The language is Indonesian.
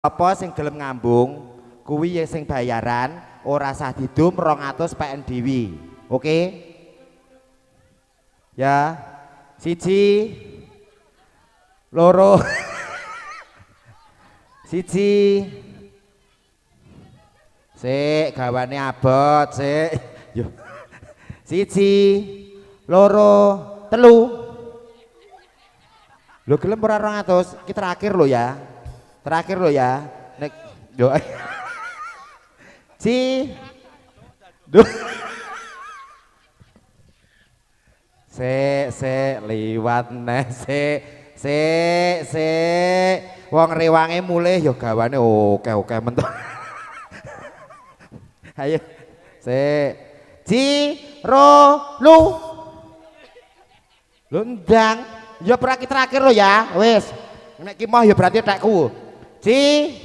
Apa sing gelem ngambung kuwi ya sing bayaran ora sah didum 200 PN Dewi. Oke? Ya. Siji loro siji sik gawane abot sik yo siji loro telu lho gelem ora 200 iki terakhir lo ya nek yo si duh se liwat neh se wong rewange mulih ya gawane oke mentok ayo se ji ro lu ndang ya terakhir lo ya wis nek ki mau ya berarti tekku ji